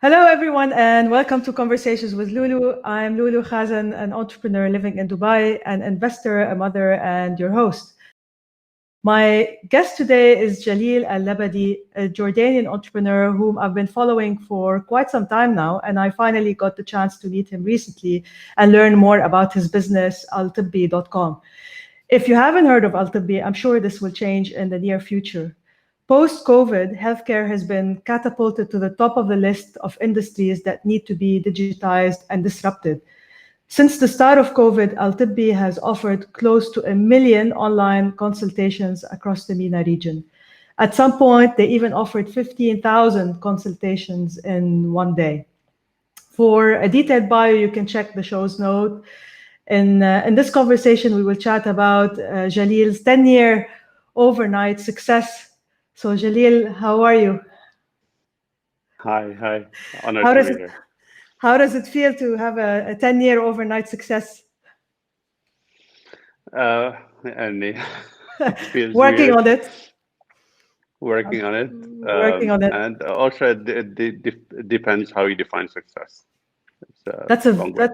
Hello, everyone, and welcome to Conversations with Loulou. I'm Loulou Khazan, an entrepreneur living in Dubai, an investor, a mother, and your host. My guest today is Jalil Allabadi, a Jordanian entrepreneur whom I've been following for quite some time now, and I finally got the chance to meet him recently and learn more about his business, Altibbi.com. If you haven't heard of Altibbi, I'm sure this will change in the near future. Post-COVID, healthcare has been catapulted to the top of the list of industries that need to be digitized and disrupted. Since the start of COVID, Altibbi has offered close to 1 million online consultations across the MENA region. At some point, they even offered 15,000 consultations in one day. For a detailed bio, you can check the show's note. In this conversation, we will chat about Jalil's 10-year overnight success. So Jalil, how are you? Hi. Honored How to does be it, here. how does it feel to have a 10-year overnight success? And it feels Working weird on it. working on it. Working on it. And also, it depends how you define success. It's a That's a long way.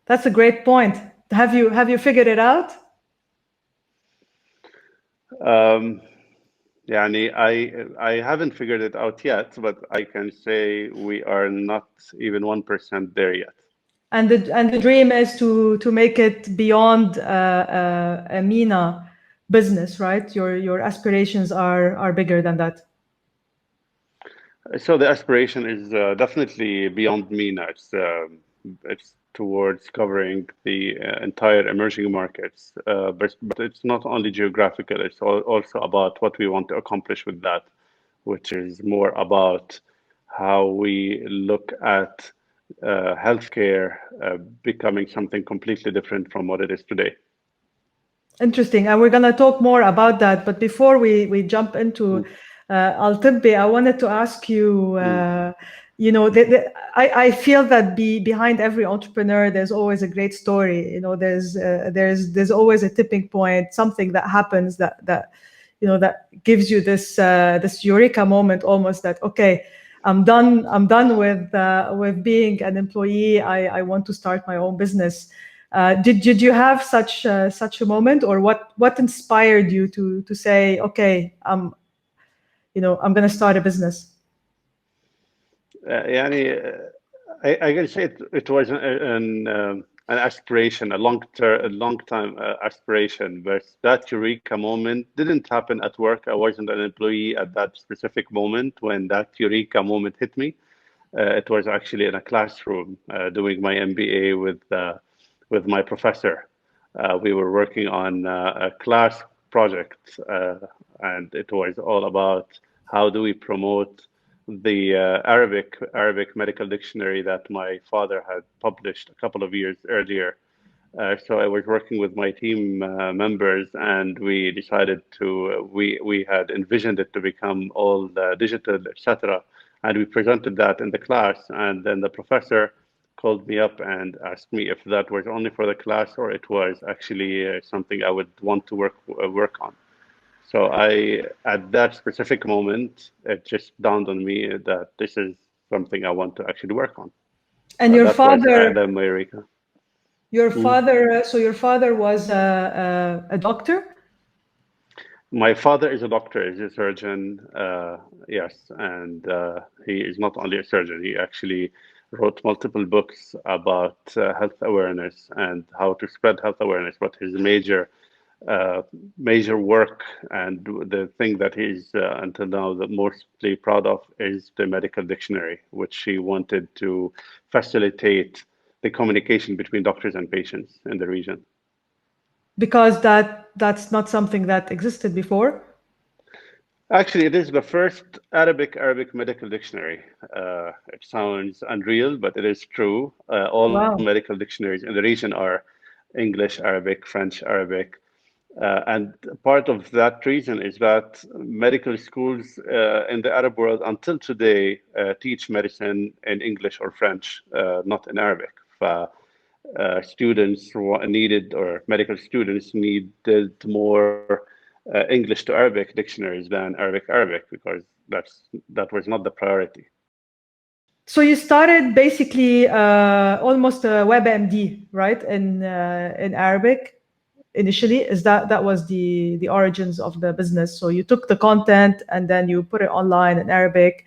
that's a great point. Have you figured it out? Um, Yani, I haven't figured it out yet, but I can say we are not even 1% there yet. And the dream is to make it beyond a MENA business, right? Your aspirations are bigger than that. So the aspiration is definitely beyond MENA. It's towards covering the entire emerging markets, but it's not only geographical. It's also about what we want to accomplish with that, which is more about how we look at healthcare becoming something completely different from what it is today. Interesting. And we're going to talk more about that. But before we jump into Altibbi, I wanted to ask you, I feel that behind every entrepreneur, there's always a great story. There's always a tipping point, something that happens that gives you this eureka moment almost that, okay, I'm done with being an employee. I want to start my own business. Did you have such a moment, or what inspired you to say, okay, I'm going to start a business? يعني I can say it was an aspiration, a long time aspiration, but that eureka moment didn't happen at work. I wasn't an employee at that specific moment when that eureka moment hit me. It was actually in a classroom doing my MBA with my professor. We were working on a class project, and it was all about how do we promote the Arabic medical dictionary that my father had published a couple of years earlier. So I was working with my team members, and we decided we had envisioned it to become all digital, etc. And we presented that in the class, and then the professor called me up and asked me if that was only for the class or it was actually something I would want to work on. So at that specific moment, it just dawned on me that this is something I want to actually work on. And So your that was father, the America. so your father was a doctor? My father is a doctor, he's a surgeon, yes, and he is not only a surgeon, he actually wrote multiple books about health awareness and how to spread health awareness. But his uh, major work and the thing that he's until now the mostly proud of is the medical dictionary, which he wanted to facilitate the communication between doctors and patients in the region. Because that's not something that existed before. Actually, it is the first Arabic medical dictionary. It sounds unreal, but it is true. All Wow. medical dictionaries in the region are English, Arabic, French, Arabic. And part of that reason is that medical schools in the Arab world until today teach medicine in English or French, not in Arabic. Students needed, or medical students needed more English to Arabic dictionaries than Arabic because that was not the priority. So you started basically almost a WebMD, right? In Arabic initially. Is that was the origins of the business? So you took the content and then you put it online in Arabic,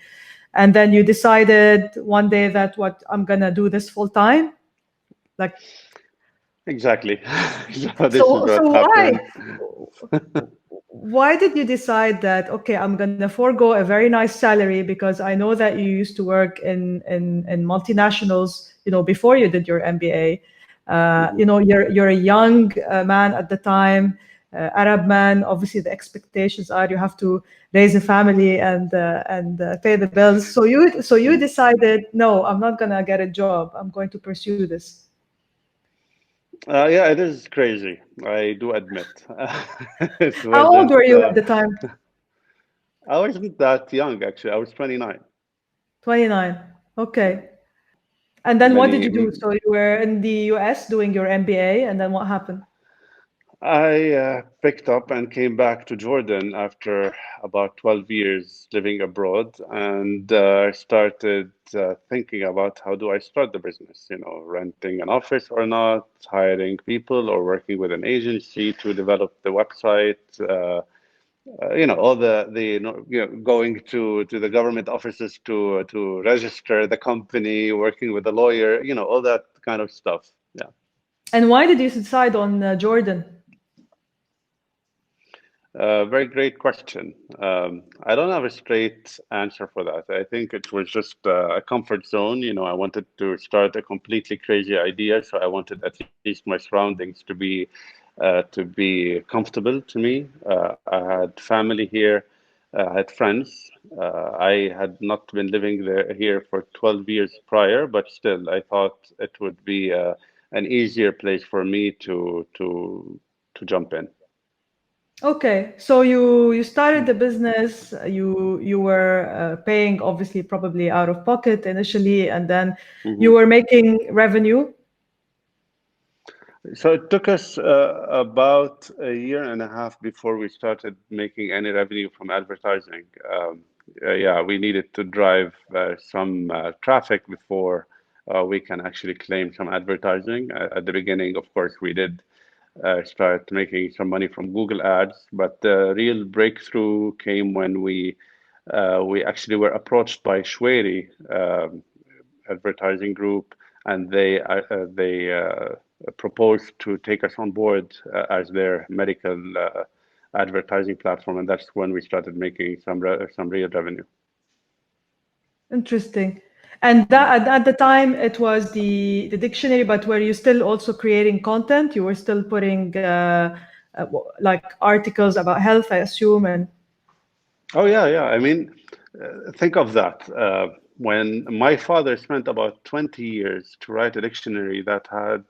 and then you decided one day that what I'm gonna do this full time, like. Exactly. So this is So what why? happened. Why did you decide that, okay, I'm going to forego a very nice salary because I know that you used to work in multinationals, before you did your MBA. Mhm. You're a young man at the time, Arab man. Obviously, the expectations are you have to raise a family and pay the bills. So you decided, no, I'm not going to get a job. I'm going to pursue this. Yeah, it is crazy. I do admit. It How old wasn't. were you at the time? I wasn't that young actually. I was 29. 29. Yeah. Okay. And then what did Many. you do? So you were in the US doing your MBA, and then what happened? I picked up and came back to Jordan after about 12 years living abroad, and started thinking about how do I start the business, renting an office or not, hiring people or working with an agency to develop the website, all going to the government offices to register the company, working with a lawyer, all that kind of stuff. Yeah. And why did you decide on Jordan? Very great question. I don't have a straight answer for that. I think it was just a comfort zone. I wanted to start a completely crazy idea, so I wanted at least my surroundings to be comfortable to me. I had family here. I had friends. I had not been living here for 12 years prior, but still, I thought it would be an easier place for me to jump in. Okay, so you started the business. You were paying obviously probably out of pocket initially, and then you Mhm. were making revenue. So it took us about a year and a half before we started making any revenue from advertising. Yeah, we needed to drive some traffic before we can actually claim some advertising. At the beginning, of course, we did start making some money from Google Ads, but the real breakthrough came when we actually were approached by Shweri, advertising group, and they proposed to take us on board as their medical advertising platform, and that's when we started making some real revenue. Interesting. And that at the time it was the dictionary, but were you still also creating content? You were still putting like articles about health, I assume, and. Oh yeah, yeah. I mean, think of that. When my father spent about 20 years to write a dictionary that had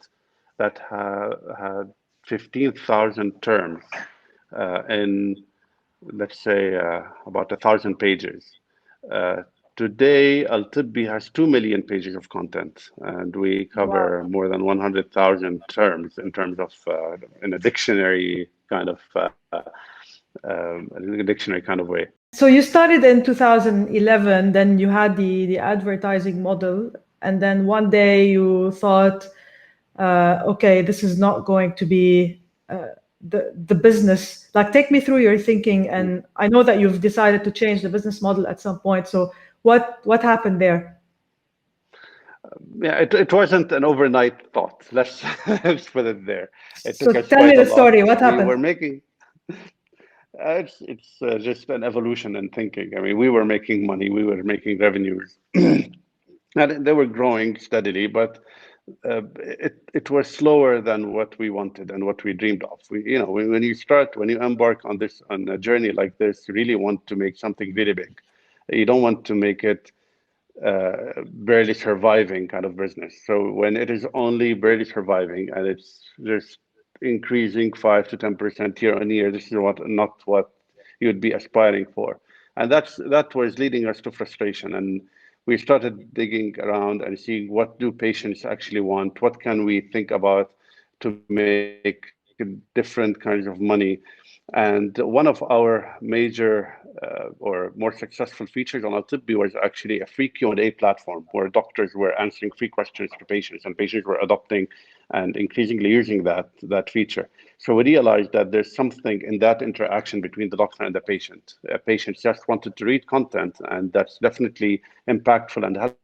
15,000 terms in, let's say, about 1,000 pages. Uh, Today, Altibbi has 2 million pages of content, and we Wow. cover more than 100,000 terms in terms of in a dictionary kind of way. So you started in 2011, then you had the advertising model, and then one day you thought, okay, this is not going to be the business. Like, take me through your thinking, and I know that you've decided to change the business model at some point. So what happened there? Yeah, it wasn't an overnight thought. Let's put it there. It So took us tell me quite a the lot. story. What We happened? were making it's just an evolution in thinking. I mean, we were making money, we were making revenues, and they were growing steadily, but it was slower than what we wanted and what we dreamed of. When you embark on a journey like this, you really want to make something really big. You don't want to make it barely surviving kind of business. So when it is only barely surviving and it's just increasing 5 to 10% year on year, this is not what you would be aspiring for. And that was leading us to frustration. And we started digging around and seeing what do patients actually want, what can we think about to make this different kinds of money. And one of our major or more successful features on Altibbi was actually a free Q&A platform where doctors were answering free questions to patients, and patients were adopting and increasingly using that feature. So we realized that there's something in that interaction between the doctor and the patient. Patients just wanted to read content, and that's definitely impactful and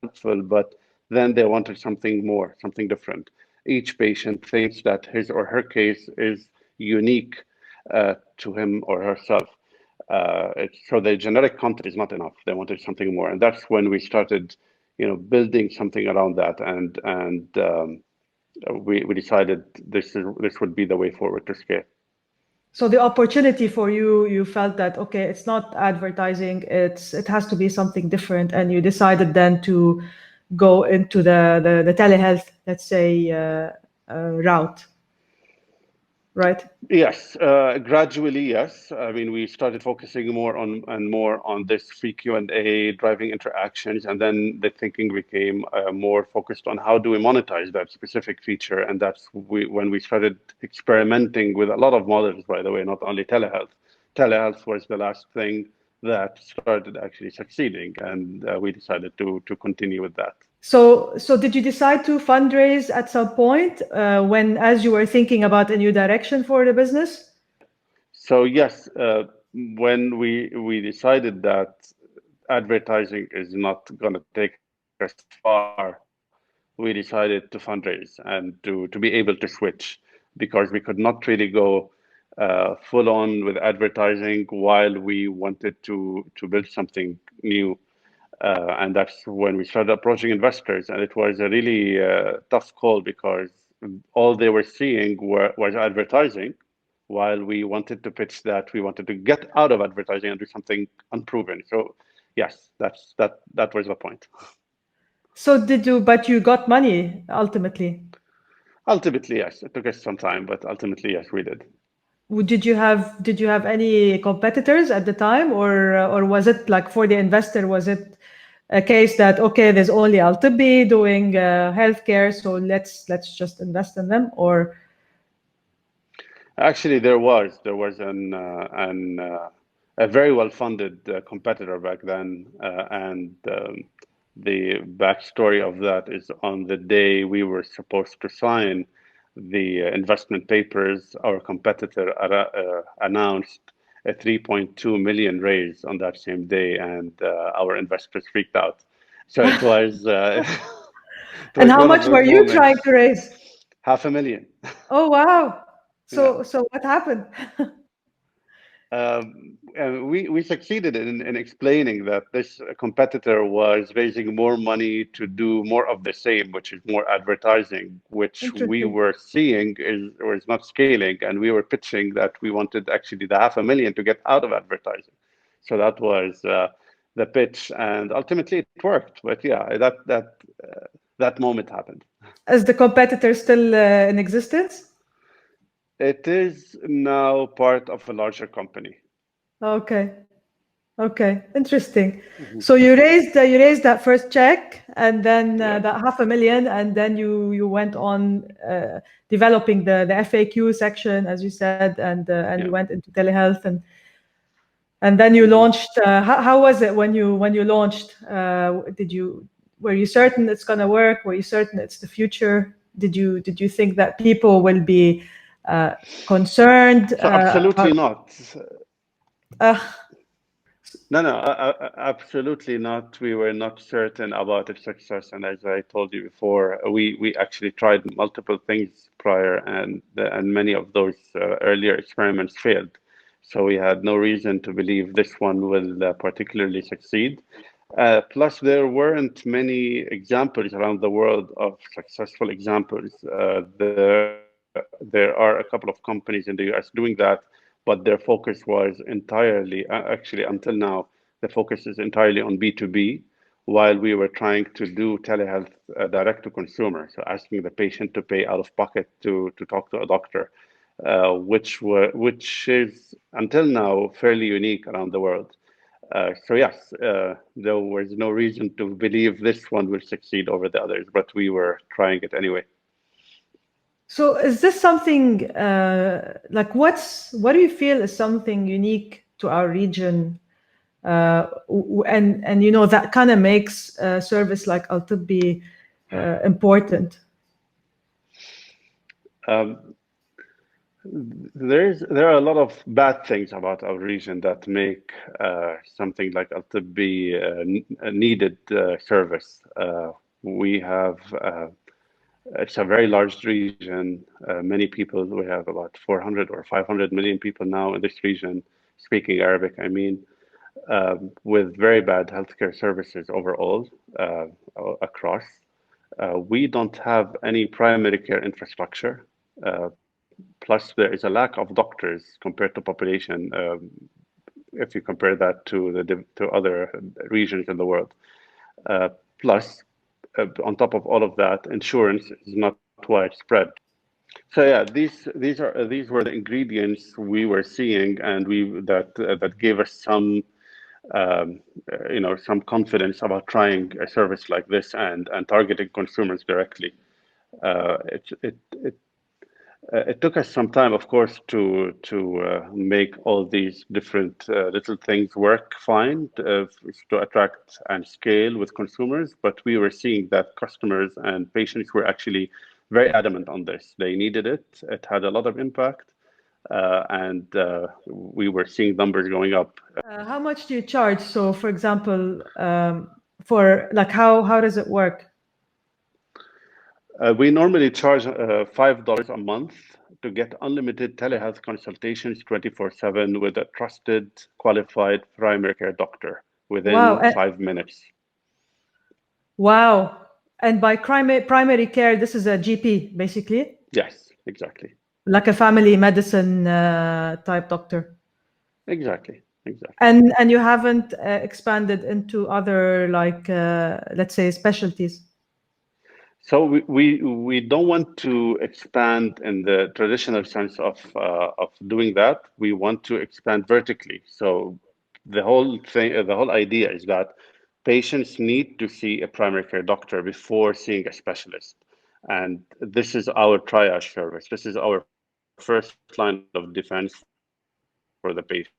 helpful, but then they wanted something more, something different. Each patient thinks that his or her case is unique to him or herself. So the generic content is not enough. They wanted something more, and that's when we started, building something around that, and we decided this would be the way forward to scale. So the opportunity for you felt that, okay, it's not advertising, it has to be something different, and you decided then to go into the telehealth, let's say, route, right? Yes, gradually, yes. I mean, we started focusing more on this free Q&A, driving interactions, and then the thinking became more focused on how do we monetize that specific feature, and that's when we started experimenting with a lot of models, by the way, not only telehealth. Telehealth was the last thing that started actually succeeding, and we decided to continue with that. So did you decide to fundraise at some point as you were thinking about a new direction for the business? So yes, when we decided that advertising is not going to take us far, we decided to fundraise and to be able to switch, because we could not really go full on with advertising while we wanted to build something new. And that's when we started approaching investors, and it was a really tough call because all they were seeing was advertising, while we wanted to pitch that we wanted to get out of advertising and do something unproven. So yes, that was the point. So but you got money ultimately. Ultimately, yes. It took us some time, but ultimately, yes, we did. Did you have any competitors at the time, or was it like for the investor, was it a case that, okay, there's only Altibbi doing healthcare, so let's just invest in them? Or Actually, there was a very well-funded competitor back then, and the backstory of that is on the day we were supposed to sign the investment papers, our competitor announced a 3.2 million raise on that same day, and our investors freaked out. So it was it and was how one of much were those you trying moments. to raise? 500,000. Oh, wow. Yeah. So what happened? And we succeeded in explaining that this competitor was raising more money to do more of the same, which is more advertising, which we Interesting. were seeing was not scaling, and we were pitching that we wanted actually the 500,000 to get out of advertising. So that was the pitch, and ultimately it worked. But yeah, that moment happened. Is the competitor still in existence? It is now part of a larger company. Okay. Okay, interesting. Mhm. So you raised that first check, and then Yeah, that 500,000, and then you went on developing the FAQ section, as you said, and you yeah. went into telehealth, and then you Mhm. launched. How was it when you launched? Were you certain it's gonna work? Were you certain it's the future? Did you think that people will be concerned So absolutely about? not. Uh, No, no, absolutely not. We were not certain about its success, and as I told you before, we actually tried multiple things prior, and many of those earlier experiments failed. So we had no reason to believe this one will particularly succeed. Plus, there weren't many examples around the world of successful examples. There are a couple of companies in the US doing that, but their focus was entirely, actually until now, the focus is entirely on B2B, while we were trying to do telehealth direct to consumer, so asking the patient to pay out of pocket to talk to a doctor, which is until now fairly unique around the world. So yes, there was no reason to believe this one will succeed over the others, but we were trying it anyway. So is this something like what do you feel is something unique to our region, and you know that kind of makes a service like Altibbi important? Um, there are a lot of bad things about our region that make something like Altibbi a needed service. We have It's a very large region. Many people. We have about 400 or 500 million people now in this region speaking Arabic. I mean, with very bad healthcare services overall across. We don't have any primary care infrastructure. Plus, there is a lack of doctors compared to population. If you compare that to other regions in the world. Plus, on top of all of that, insurance is not widespread. So yeah, these were the ingredients we were seeing, and that gave us some some confidence about trying a service like this and targeting consumers directly. Uh, it, it, it it took us some time, of course, to make all these different little things work fine to attract and scale with consumers. But we were seeing that customers and patients were actually very adamant on this. They needed it. It had a lot of impact, and we were seeing numbers going up. How much do you charge? So, for example, for like how does it work? We normally charge $5 a month to get unlimited telehealth consultations 24/7 with a trusted, qualified primary care doctor Wow, within 5 minutes. wow. And by primary care, this is a GP, basically, Yes, exactly. like a family medicine type doctor. Exactly. Exactly. And you haven't expanded into other like let's say specialties. So we don't want to expand in the traditional sense of doing that. We want to expand vertically. So the whole idea is that patients need to see a primary care doctor before seeing a specialist, and this is our triage service. This is our first line of defense for the patient.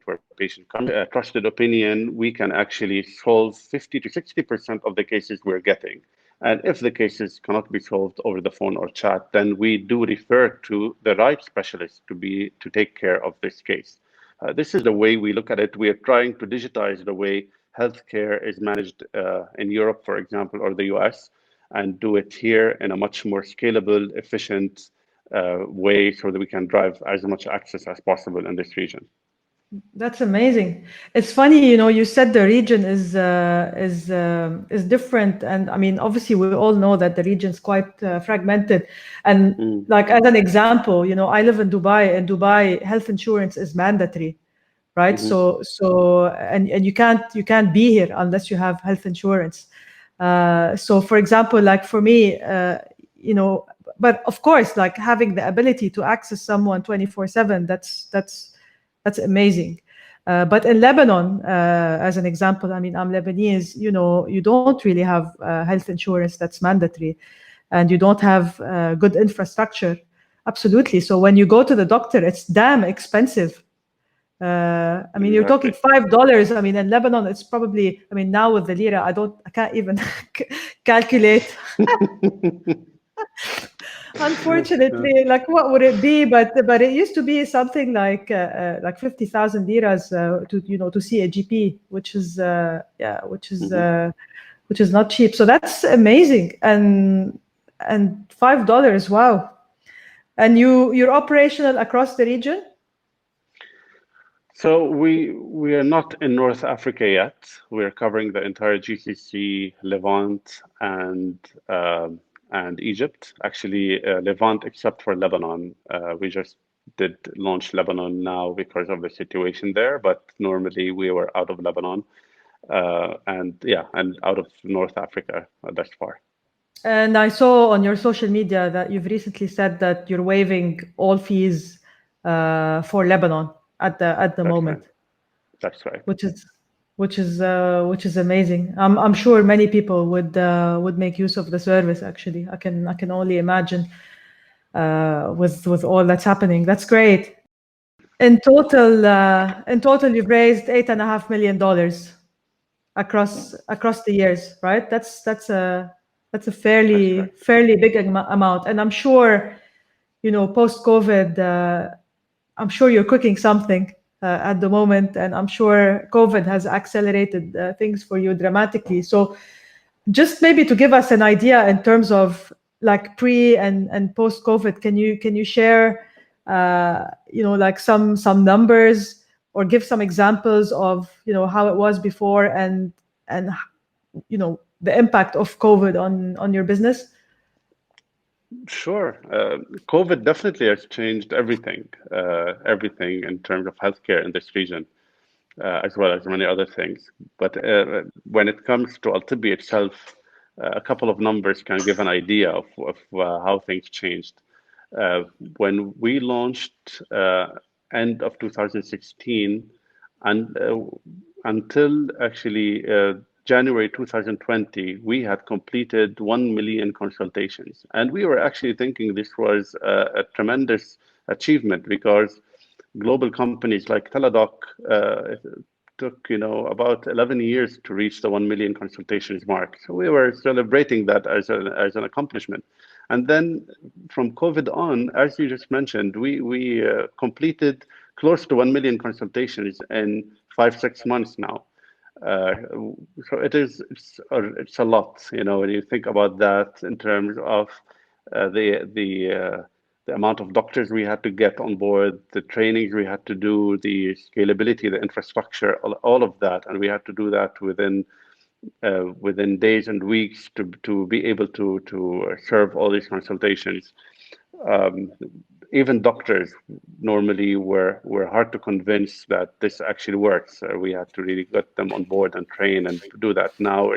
Where a patient comes in with a trusted opinion, we can actually solve 50 to 60% of the cases we're getting. And if the cases cannot be solved over the phone or chat, then we do refer to the right specialist to take care of this case. This is the way we look at it. We are trying to digitize the way healthcare is managed in Europe, for example, or the US, and do it here in a much more scalable, efficient way so that we can drive as much access as possible in this region. That's amazing. It's funny, you know, you said the region is different, and I mean, obviously, we all know that the region is quite fragmented. And Mm, like as an example, you know, I live in Dubai. In Dubai, health insurance is mandatory, right? mhm, And you can't be here unless you have health insurance. So, for example, like for me, you know, but of course, like having the ability to access someone 24/7, that's amazing. But in Lebanon, as an example, I mean, I'm Lebanese, you know, you don't really have health insurance that's mandatory, and you don't have good infrastructure. Absolutely. So when you go to the doctor, it's damn expensive. I mean, you're talking exactly. $5. I mean, in Lebanon, it's probably, I mean, now with the lira, I can't even calculate. Unfortunately, like what would it be? But it used to be something like 50,000 liras to to see a GP, which is yeah, Mhm. which is not cheap. So that's amazing, and $5, wow. And you're operational across the region. So we are not in North Africa yet. We are covering the entire GCC, Levant, and Egypt. Actually, Levant except for Lebanon. We just did launch Lebanon now because of the situation there, but normally we were out of Lebanon, and yeah, and out of North Africa thus far. And I saw on your social media that you've recently said that you're waiving all fees for Lebanon at the That's right. moment, That's right. which is which is amazing. I'm sure many people would make use of the service. Actually, I can only imagine. with all that's happening. That's great. In total, you've raised $8.5 million across the years, right? That's a fairly big amount, and I'm sure, post COVID, I'm sure you're cooking something at the moment, and I'm sure COVID has accelerated things for you dramatically. So, just maybe to give us an idea in terms of like pre and post COVID, can you share like some numbers or give some examples of how it was before and the impact of COVID on your business? Sure. COVID definitely has changed everything in terms of healthcare in this region, as well as many other things. But when it comes to Altibbi itself, a couple of numbers can give an idea of how things changed. When we launched end of 2016 and until actually January 2020, we had completed 1 million consultations. And we were actually thinking this was a tremendous achievement because global companies like Teladoc took about 11 years to reach the 1 million consultations mark. So we were celebrating that as an accomplishment. And then from COVID on, as you just mentioned, we completed close to 1 million consultations in 5-6 months now. So it's a lot, when you think about that in terms of the amount of doctors we had to get on board, the trainings we had to do, the scalability, the infrastructure, all of that, and we had to do that within days and weeks to be able to serve all these consultations. Even doctors normally were hard to convince that this actually works. We had to really get them on board and train and do that. Now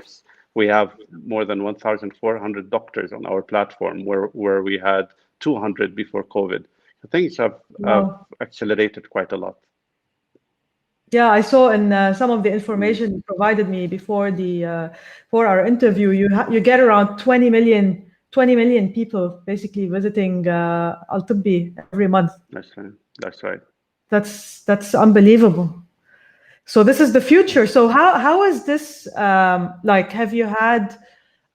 we have more than 1,400 doctors on our platform, where we had 200 before COVID. So things have accelerated quite a lot. Yeah, I saw in some of the information you provided me before for our interview, you get around 20 million people basically visiting Altibbi every month. That's right. That's unbelievable. So this is the future. So how is this like? Have you had?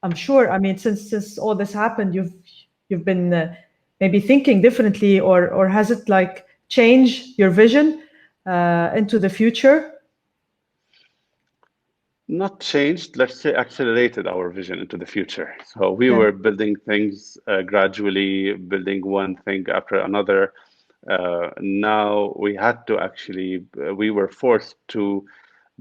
I'm sure. I mean, since all this happened, you've been maybe thinking differently, or has it like changed your vision into the future? Not changed, let's say accelerated our vision into the future. So we were building things gradually, building one thing after another. Now we had to we were forced to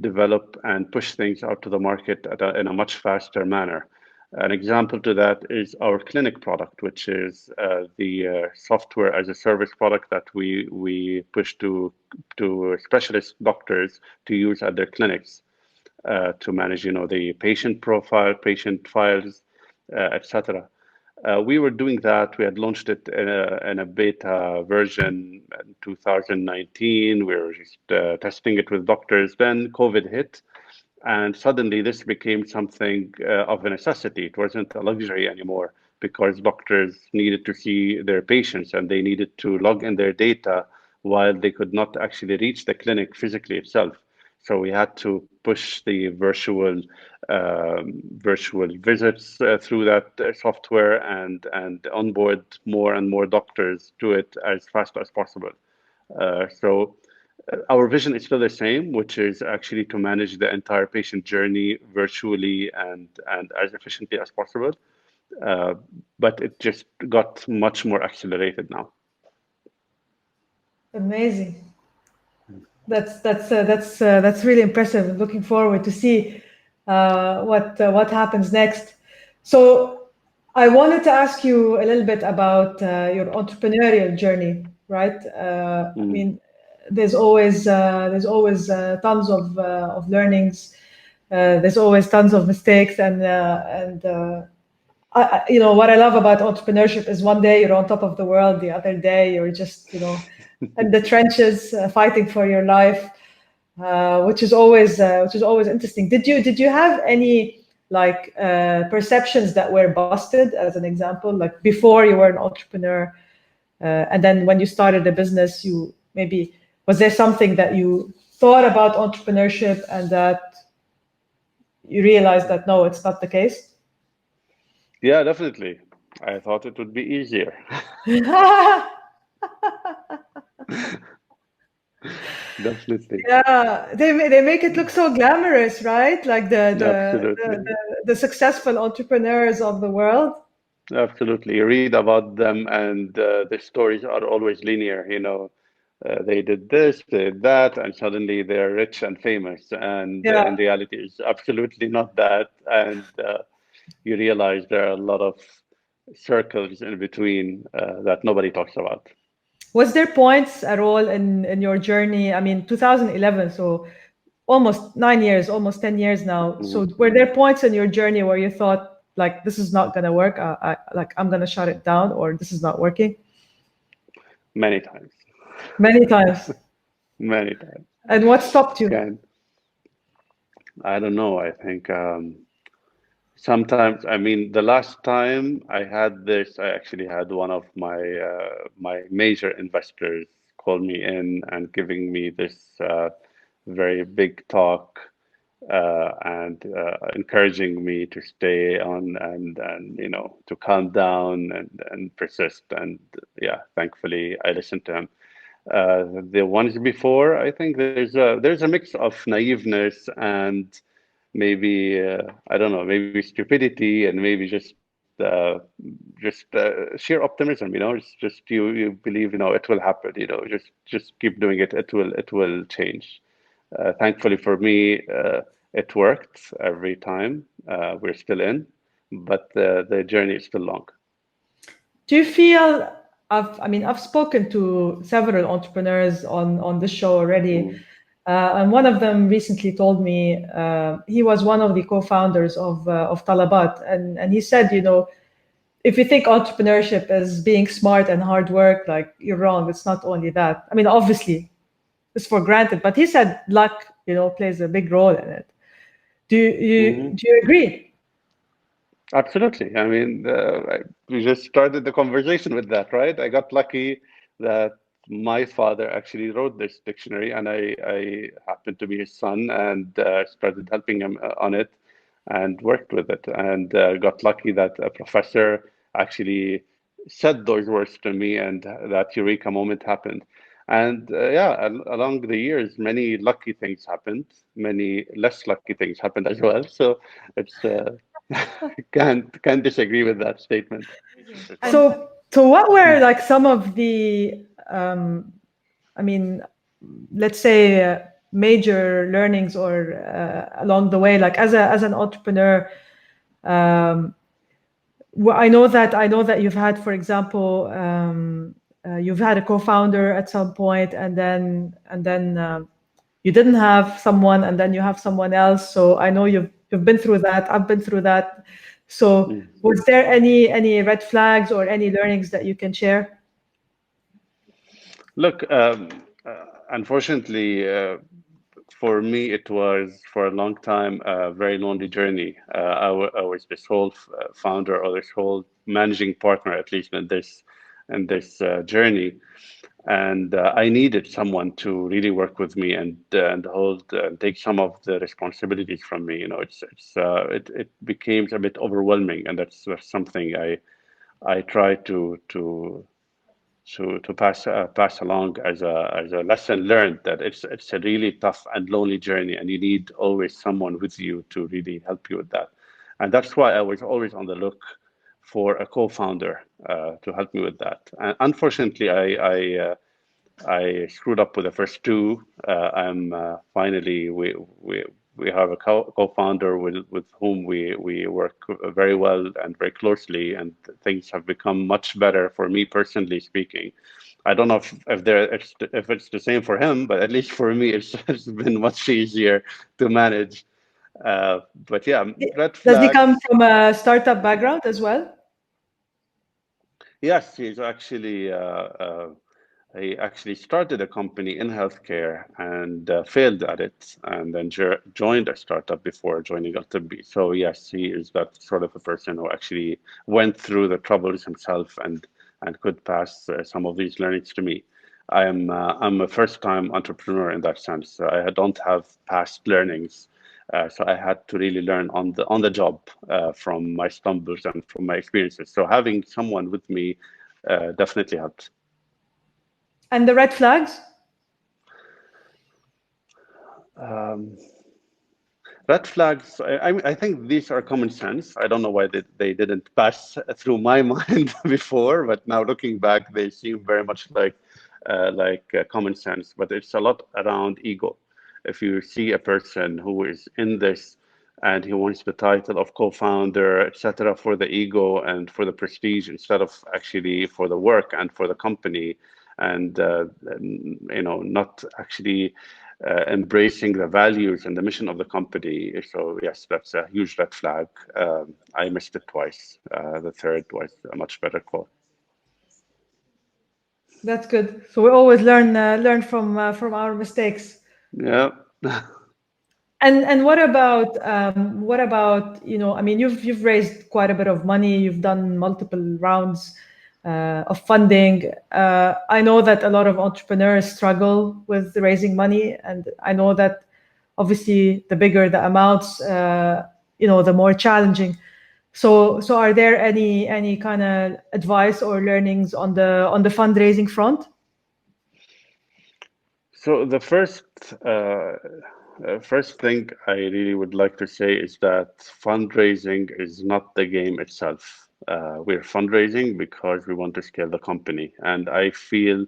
develop and push things out to the market in a much faster manner. An example to that is our clinic product, which is the software as a service product that we push to specialist doctors to use at their clinics. To manage, the patient profile, patient files, etc. We were doing that. We had launched it in a beta version in 2019. We were just testing it with doctors. Then COVID hit, and suddenly this became something of a necessity. It wasn't a luxury anymore because doctors needed to see their patients and they needed to log in their data while they could not actually reach the clinic physically itself. So we had to push the virtual visits through that software and onboard more and more doctors to it as fast as possible. So our vision is still the same, which is actually to manage the entire patient journey virtually and as efficiently as possible. But it just got much more accelerated now. Amazing. That's really impressive. Looking forward to see what happens next. So I wanted to ask you a little bit about your entrepreneurial journey, right? I mean, there's always tons of learnings. There's always tons of mistakes, and what I love about entrepreneurship is one day you're on top of the world, the other day you're just in the trenches fighting for your life, which is always interesting. Did you have any like perceptions that were busted, as an example, like before you were an entrepreneur, And then when you started a business, you maybe, was there something that you thought about entrepreneurship and that you realized that no, it's not the case? Yeah, definitely. I thought it would be easier. Definitely. Yeah, they make it look so glamorous, right? Like Absolutely. the successful entrepreneurs of the world. Absolutely. You read about them, and the stories are always linear. They did this, they did that, and suddenly they're rich and famous. And Yeah. in reality, it's absolutely not that. And you realize there are a lot of circles in between that nobody talks about. Was there points at all in your journey? I mean, 2011, so almost 9 years, almost 10 years now. Mhm. So were there points in your journey where you thought like this is not gonna work? Like I'm gonna shut it down, or this is not working? Many times. Many times. Many times. And what stopped you? Can I don't know. I think sometimes, I mean, the last time I had this, I actually had one of my major investors call me in and giving me this very big talk and encouraging me to stay on and to calm down and persist. And yeah, thankfully I listened to him. The ones before, I think there's a mix of naiveness and maybe I don't know, maybe stupidity and maybe just sheer optimism. It's just you believe it will happen. Just keep doing it. It will change. Thankfully for me, it worked every time. We're still in, but the journey is still long. Do you feel I mean, I've spoken to several entrepreneurs on this show already, Mm, and one of them recently told me he was one of the co-founders of Talabat, and he said, if you think entrepreneurship is being smart and hard work, like you're wrong. It's not only that. I mean, obviously, it's for granted, but he said luck, plays a big role in it. mhm. Do you agree? Absolutely. I mean, we just started the conversation with that, right? I got lucky that my father actually wrote this dictionary, and I happened to be his son and started helping him on it and worked with it, and got lucky that a professor actually said those words to me, and that eureka moment happened. And yeah, along the years, many lucky things happened, many less lucky things happened as well. So it's can't disagree with that statement. So what were Mm. like some of the, I mean, let's say major learnings or along the way, like as an entrepreneur, um, I know that you've had, for example, you've had a co-founder at some point, and then you didn't have someone, and then you have someone else. So I know you've been through that. I've been through that. So Mm. was there any red flags or any learnings that you can share? Look, unfortunately, for me, it was for a long time a very lonely journey. I was this whole founder or this whole managing partner, at least in this journey, and I needed someone to really work with me and hold take some of the responsibilities from me. It became a bit overwhelming, and that's something I try to pass along as a lesson learned, that it's a really tough and lonely journey, and you need always someone with you to really help you with that. And that's why I was always on the look for a co-founder to help me with that. And unfortunately, I screwed up with the first two. I'm finally we have a co-founder with whom we work very well and very closely, and things have become much better for me personally speaking. I don't know if it's the same for him, but at least for me, it's been much easier to manage. But yeah, red Does he come flags. from a startup background as well? Yes, he actually started a company in healthcare and failed at it, and then joined a startup before joining Altibbi. So yes, he is that sort of a person who actually went through the troubles himself and and could pass some of these learnings to me. I'm a first-time entrepreneur in that sense. So I don't have past learnings, so I had to really learn on the job from my stumbles and from my experiences. So having someone with me definitely helped. And the red flags? Red flags, I think these are common sense. I don't know why they didn't pass through my mind before, but now looking back, they seem very much like common sense. But it's a lot around ego. If you see a person who is in this and he wants the title of co-founder, etc., for the ego and for the prestige instead of actually for the work and for the company, and not actually embracing the values and the mission of the company. So yes, that's a huge red flag. I missed it twice. The third was a much better call. That's good. So we always learn from our mistakes. Yeah. And what about I mean you've raised quite a bit of money. You've done multiple rounds of funding. I know that a lot of entrepreneurs struggle with raising money, and I know that obviously the bigger the amounts, the more challenging. So are there any kind of advice or learnings on the fundraising front? So the first thing I really would like to say is that fundraising is not the game itself. We're fundraising because we want to scale the company, and I feel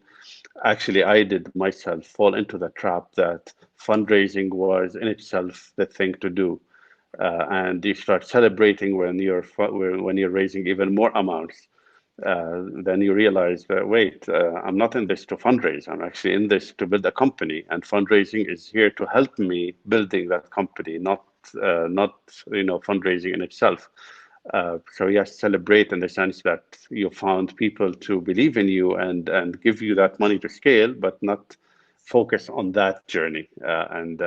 actually I did myself fall into the trap that fundraising was in itself the thing to do, and you start celebrating when you're raising even more amounts. Then you realize that wait, I'm not in this to fundraise. I'm actually in this to build a company, and fundraising is here to help me building that company, not fundraising in itself. So yes, celebrate in the sense that you found people to believe in you and give you that money to scale, but not focus on that journey. And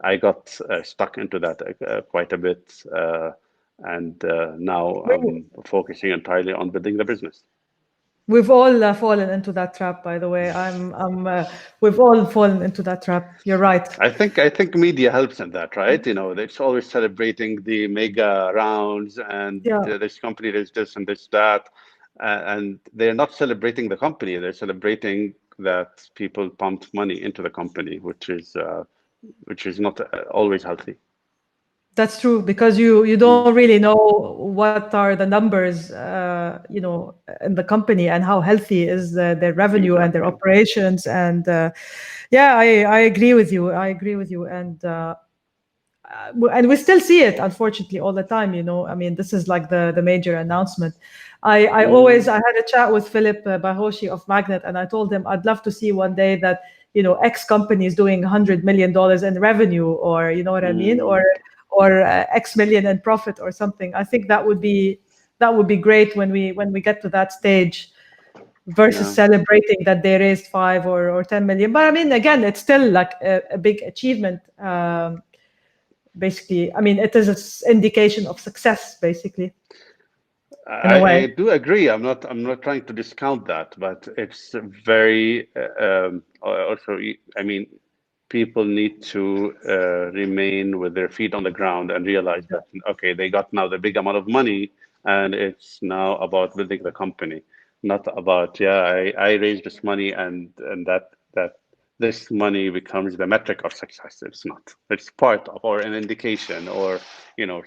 I got stuck into that quite a bit. And now I'm focusing entirely on building the business. We've all fallen into that trap, by the way. We've all fallen into that trap. You're right. I think media helps in that, right? It's always celebrating the mega rounds and Yeah, this company does this and this that, and they're not celebrating the company. They're celebrating that people pumped money into the company, which is not always healthy. that's true, because you don't Mm, really know what are the numbers, in the company, and how healthy is their revenue and their exactly. operations. And yeah, I agree with you. I agree with you. And we still see it, unfortunately, all the time. I mean, this is like the major announcement. I had a chat with Philip Bahoshi of Magnet, and I told him I'd love to see one day that X company is doing $100 million in revenue, or you know what I mean, Mm, or X million in profit or something. I think that would be great when we get to that stage, versus yeah. celebrating that they raised 5 or 10 million. But I mean, again, it's still like a big achievement. Basically, I mean, it is an indication of success, basically, in a I way. do agree. I'm not trying to discount that, but it's very also. I mean, people need to remain with their feet on the ground and realize that okay, they got now the big amount of money, and it's now about building the company, not about yeah, I raised this money and that this money becomes the metric of success. It's not. It's part of or an indication or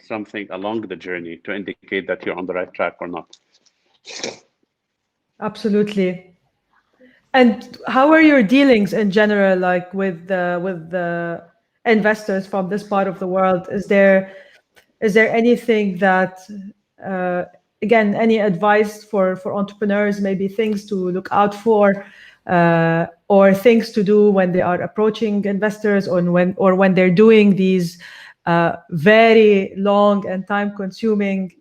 something along the journey to indicate that you're on the right track or not. Absolutely. And how are your dealings in general, like with the investors from this part of the world? Is there anything that, uh, again, any advice for entrepreneurs, maybe things to look out for, or things to do when they are approaching investors, or when they're doing these very long and time-consuming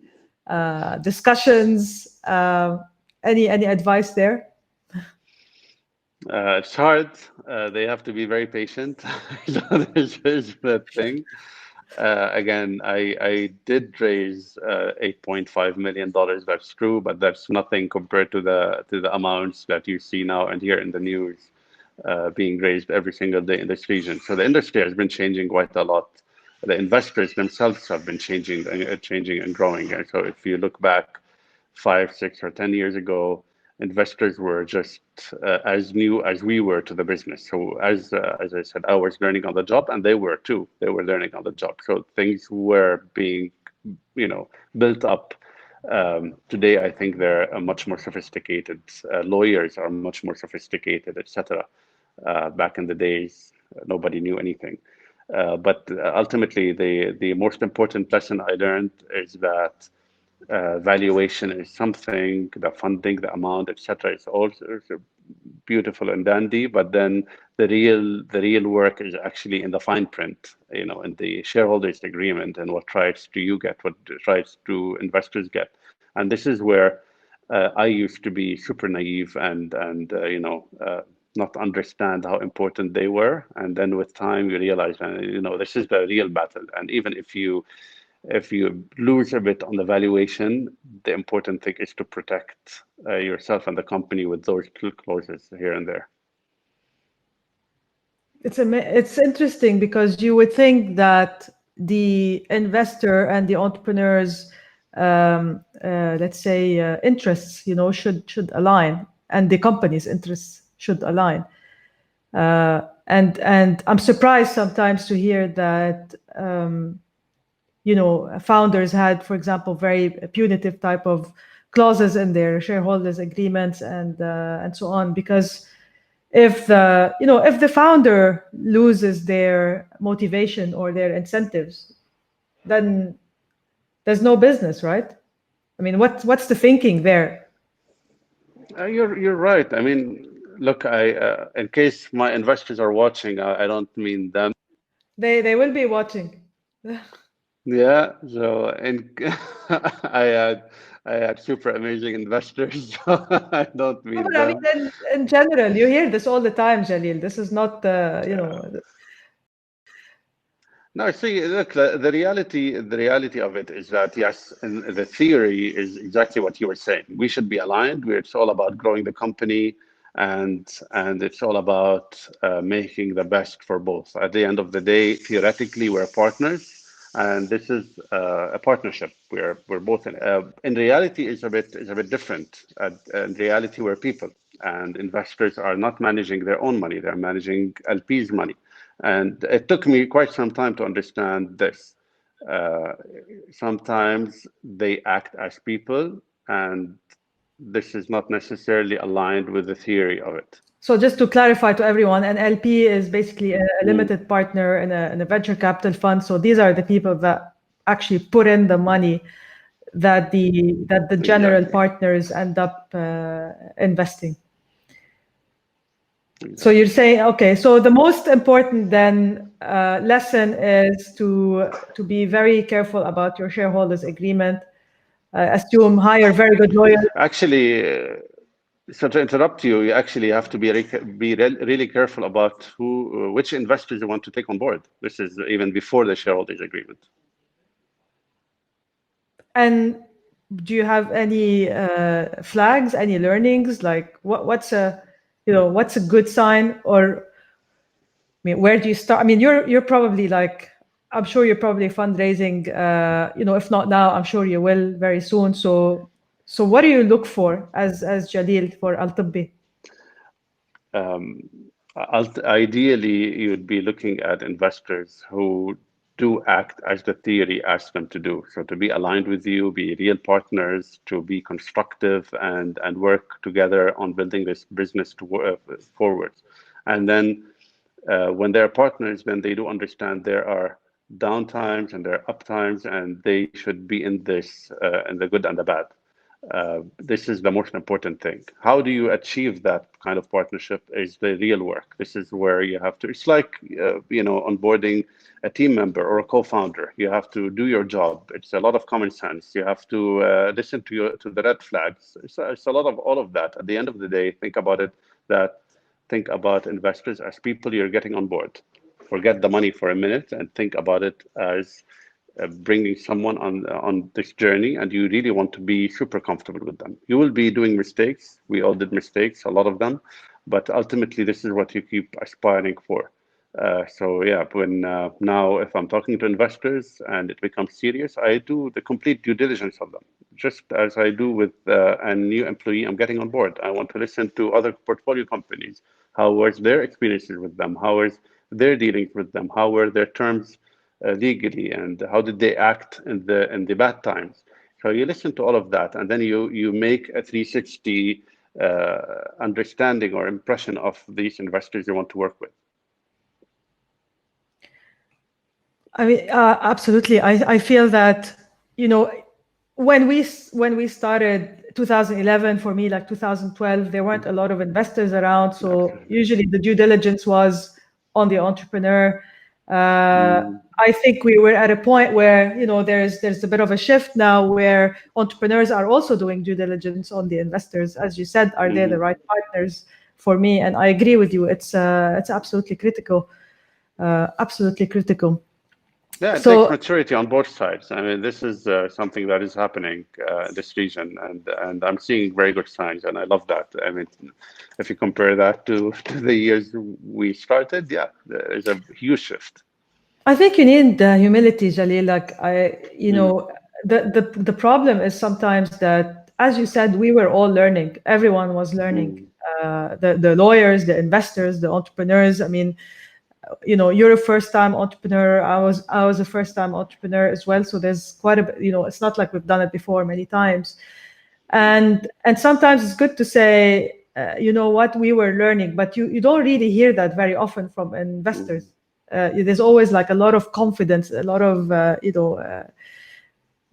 discussions? Any advice there? It's hard. They have to be very patient. So there's the thing. Again, I did raise $8.5 million. That's true, but that's nothing compared to the amounts that you see now and hear in the news being raised every single day in this region. So the industry has been changing quite a lot. The investors themselves have been changing and growing. And so if you look back 5, 6, or 10 years ago, investors were just as new as we were to the business. So as I said, I was learning on the job, and they were too. They were learning on the job. So things were being, built up. Today, I think they're much more sophisticated. Lawyers are much more sophisticated, etc. Back in the days, nobody knew anything. But ultimately, the most important lesson I learned is that valuation is something, the funding, the amount, etc. is also beautiful and dandy, but then the real work is actually in the fine print, in the shareholders agreement, and what rights do you get, what rights do investors get. And this is where I used to be super naive and not understand how important they were. And then with time, you realize, this is the real battle. And even if you lose a bit on the valuation, the important thing is to protect yourself and the company with those two clauses here and there. It's interesting because you would think that the investor and the entrepreneurs, let's say, interests, should align, and the company's interests should align. And I'm surprised sometimes to hear that founders had, for example, very punitive type of clauses in their shareholders agreements and so on, because if the founder loses their motivation or their incentives, then there's no business, right? I mean, what's the thinking there? You're right. I mean, look, in case my investors are watching, I don't mean them. They will be watching. Yeah, so I had I had super amazing investors. So I don't No, mean but I mean, them. in general, you hear this all the time, Jalil. This is not, Yeah. No, see, look, the reality of it is that yes, and the theory is exactly what you were saying. We should be aligned. It's all about growing the company, and it's all about making the best for both. At the end of the day, theoretically, we're partners, and this is a partnership. We're both in. In reality, it's a bit different. In reality, we're people, and investors are not managing their own money. They're managing LP's money. And it took me quite some time to understand this. Uh, Sometimes they act as people, and this is not necessarily aligned with the theory of it. So just to clarify to everyone, an LP is basically a Mm, limited partner in a venture capital fund. So these are the people that actually put in the money that the general exactly. partners end up investing. So Exactly. you're saying, okay, so the most important then lesson is to be very careful about your shareholders agreement. Assume hire very good lawyers. Actually, so to interrupt you, you actually have to really careful about which investors you want to take on board. This is even before the shareholders agreement. And do you have any flags, any learnings? Like what's a good sign? Or I mean, where do you start? I mean, you're probably like, I'm sure you're probably fundraising. If not now, I'm sure you will very soon. So what do you look for as Jalil for Altibbi? Um, Ideally, you'd be looking at investors who do act as the theory asks them to do. So to be aligned with you, be real partners, to be constructive and work together on building this business forward. And then when they're partners, then they do understand there are downtimes and there are uptimes, and they should be in this in the good and the bad. This is the most important thing. How do you achieve that kind of partnership is the real work. This is where you have to, it's like, onboarding a team member or a co-founder. You have to do your job. It's a lot of common sense. You have to listen to the red flags. It's a lot of all of that. At the end of the day, think about investors as people you're getting on board. forget the money for a minute and think about it as bringing someone on this journey, and you really want to be super comfortable with them. You will be doing mistakes. We all did mistakes, a lot of them, but ultimately this is what you keep aspiring for. So yeah, when now if I'm talking to investors and it becomes serious, I do the complete due diligence of them, just as I do with a new employee I'm getting on board. I want to listen to other portfolio companies. How was their experiences with them? How was their dealings with them? How were their terms legally, and how did they act in the bad times? So you listen to all of that, and then you make a 360 understanding or impression of these investors you want to work with. I mean, absolutely. I feel that, when we started 2011, for me, like 2012, there weren't a lot of investors around. So usually the due diligence was on the entrepreneur. I think we were at a point where, there's a bit of a shift now where entrepreneurs are also doing due diligence on the investors. As you said, are they the right partners for me? And I agree with you. It's absolutely critical. Absolutely critical. Yeah, it takes maturity on both sides. I mean, this is something that is happening in this region, and I'm seeing very good signs, and I love that. I mean, if you compare that to the years we started, yeah, there is a huge shift. I think you need humility, Jalil. Like the problem is sometimes that, as you said, we were all learning. Everyone was learning. The lawyers, the investors, the entrepreneurs. I mean, you're a first-time entrepreneur. I was a first-time entrepreneur as well. So there's quite a bit. It's not like we've done it before many times, and sometimes it's good to say, what, we were learning, but you don't really hear that very often from investors. There's always like a lot of confidence, a lot of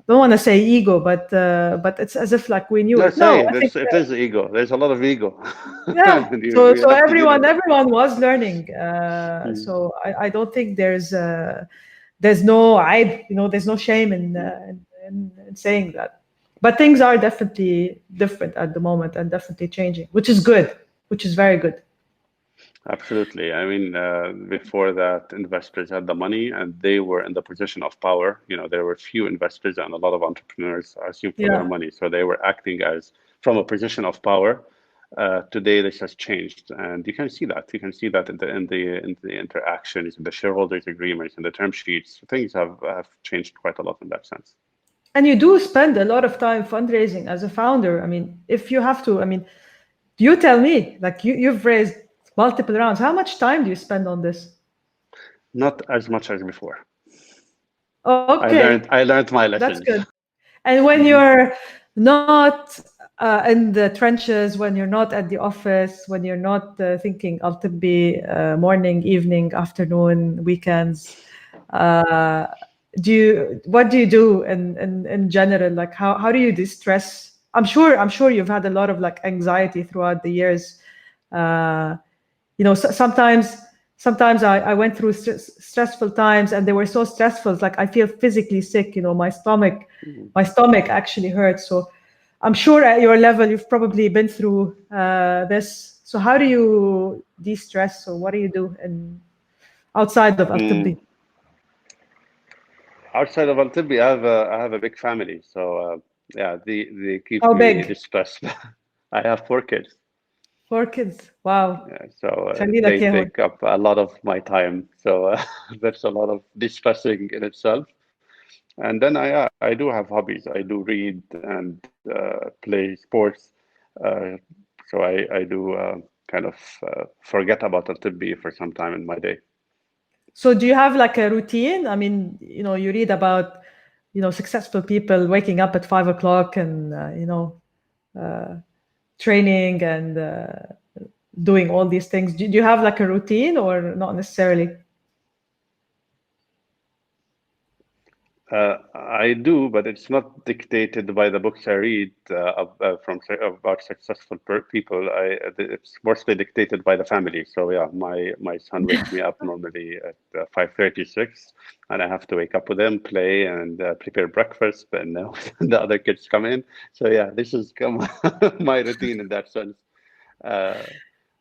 don't want to say ego, but it's as if like we knew it. No, I think it is ego. There's a lot of ego. Yeah. So everyone was learning. So I don't think there's no there's no shame in saying that. But things are definitely different at the moment and definitely changing, which is good, which is very good. Absolutely. I mean, before that, investors had the money and they were in the position of power. There were few investors and a lot of entrepreneurs asking for their money. So they were acting as from a position of power. Today, this has changed, and you can see that. You can see that in the interactions, in the shareholders' agreements, in the term sheets. Things have changed quite a lot in that sense. And you do spend a lot of time fundraising as a founder. I mean, if you have to, I mean, you tell me, like you've raised multiple rounds. How much time do you spend on this? Not as much as before. Okay. I learned my lessons. That's good. And when you're not in the trenches, when you're not at the office, when you're not thinking Altibbi morning, evening, afternoon, weekends, what do you do in general? Like how do you distress? I'm sure you've had a lot of like anxiety throughout the years. Sometimes I went through stressful times, and they were so stressful. Like I feel physically sick. My stomach actually hurts. So I'm sure at your level you've probably been through this. So how do you de-stress, or what do you do outside of Altibbi? Outside of Altibbi, I have a big family. So yeah, they keep How me big? distressed. I have 4 kids. 4 kids. Wow. Yeah, so خليلك they إياهم. take up a lot of my time. So that's a lot of distressing in itself. And then I do have hobbies. I do read and play sports. So I do kind of forget about Altibbi for some time in my day. So do you have like a routine? I mean, you read about, successful people waking up at 5 o'clock and, training and doing all these things. Do you have like a routine, or not necessarily? I do, but it's not dictated by the books I read about successful people. It's mostly dictated by the family. So yeah, my son wakes me up normally at 5:36, and I have to wake up with him, play, and prepare breakfast, and the other kids come in. So yeah, this is my routine in that sense.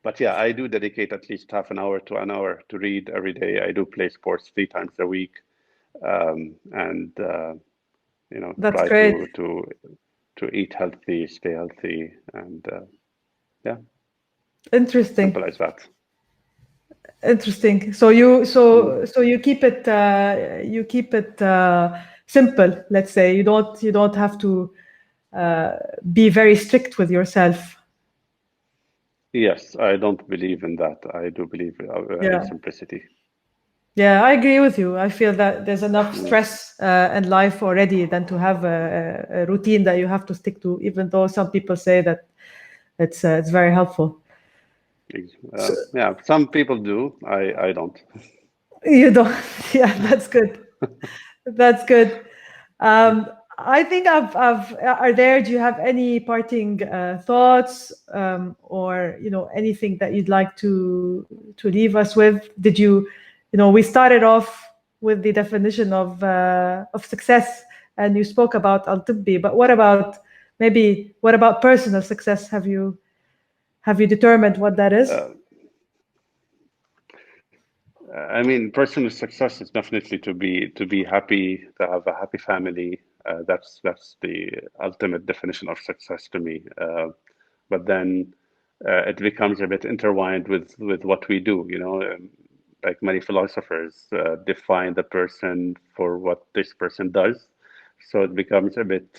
But yeah, I do dedicate at least half an hour to an hour to read every day. I do play sports 3 times a week, and That's try great. to eat healthy, stay healthy, and yeah, Interesting. simple as that. Interesting. So you Mm. so you keep it simple. Let's say you don't have to uh, be very strict with yourself. Yes, I don't believe in that. I do believe in Yeah. simplicity. Yeah, I agree with you. I feel that there's enough Mm. stress in life already than to have a routine that you have to stick to, even though some people say that it's very helpful. So Yeah, some people do. I don't. you don't, yeah, that's good. That's good. Um, I think do you have any parting thoughts or, anything that you'd like to leave us with? We started off with the definition of success and you spoke about Altibbi, but what about personal success? Have you determined what that is? Uh, I mean, personal success is definitely to be happy, to have a happy family. That's the ultimate definition of success to me. But then it becomes a bit intertwined with what we do. Like many philosophers define the person for what this person does. So it becomes a bit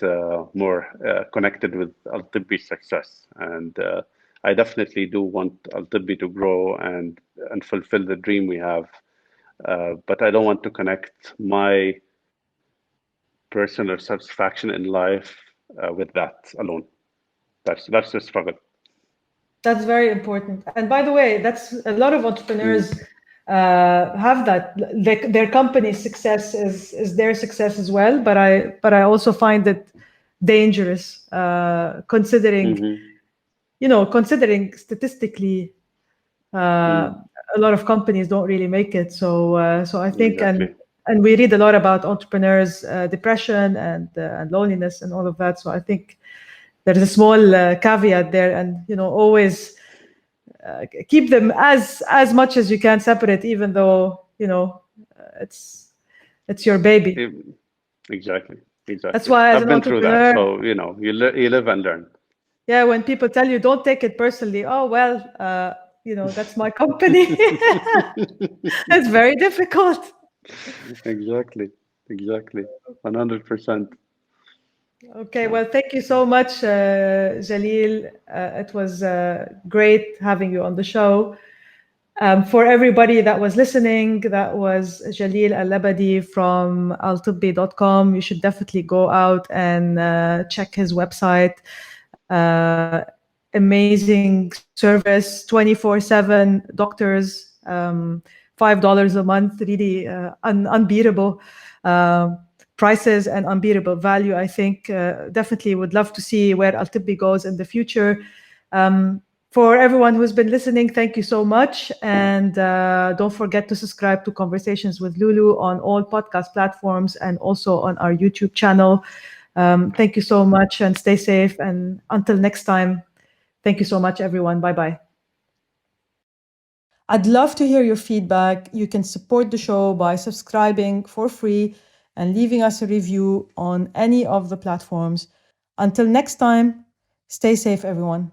more connected with Altibbi success. And I definitely do want Altibbi to grow and fulfill the dream we have. But I don't want to connect my personal satisfaction in life with that alone. That's the struggle. That's very important. And by the way, that's a lot of Mm, entrepreneurs have that. Their company's success is their success as well. But I also find it dangerous, considering hmm considering statistically, uh, mm, a lot of companies don't really make it. So I think exactly. and we read a lot about entrepreneurs' depression and loneliness and all of that. So I think there is a small caveat there, and always keep them as much as you can separate, even though it's your baby. E- Exactly. That's Exactly. why, as I've an been through that. entrepreneur, So, you live and learn. yeah, when people tell you don't take it personally, oh well, that's my company. It's very difficult. Exactly. Exactly. 100%. Okay, Yeah. well, thank you so much, Jalil. It was great having you on the show. For everybody that was listening, that was Jalil Allabadi from altibbi.com. You should definitely go out and check his website. Amazing service, 24/7 doctors, $5 a month, really unbeatable prices and unbeatable value. I think definitely would love to see where Altibbi goes in the future. For everyone who's been listening, thank you so much. And don't forget to subscribe to Conversations with Loulou on all podcast platforms and also on our YouTube channel. Thank you so much and stay safe. And until next time, thank you so much, everyone. Bye bye. I'd love to hear your feedback. You can support the show by subscribing for free and leaving us a review on any of the platforms. Until next time, stay safe, everyone.